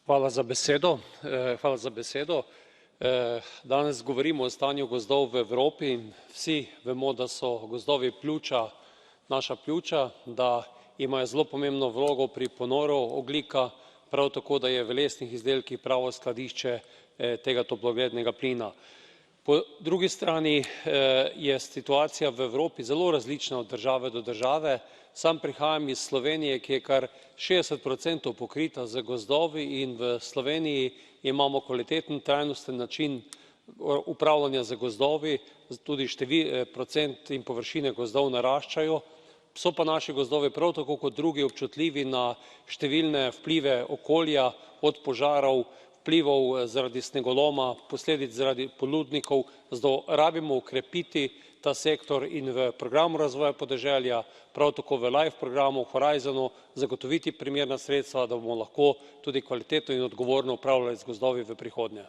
Hvala za besedo. Danes govorimo o stanju gozdov v Evropi in vsi vemo, da so gozdovi pljuča, naša pljuča, da imajo zelo pomembno vlogo pri ponoru ogljika, prav tako, da je v lesnih izdelkih pravo skladišče tega toplogrednega plina. Po drugi strani je situacija v Evropi zelo različna od države do države. Sam prihajam iz Slovenije, ki je kar 60% pokrita z gozdovi, in v Sloveniji imamo kvaliteten, trajnosten način upravljanja z gozdovi, tudi procent in površine gozdov naraščajo. So pa naši gozdovi prav tako kot drugi občutljivi na številne vplive okolja, od požarov, vplivov zaradi snegoloma, posledic zaradi podlubnikov, zato rabimo okrepiti ta sektor in v programu razvoja podeželja, prav tako v LIFE programu, Horizonu zagotoviti primerna sredstva, da bomo lahko tudi kvalitetno in odgovorno upravljali z gozdovi v prihodnje.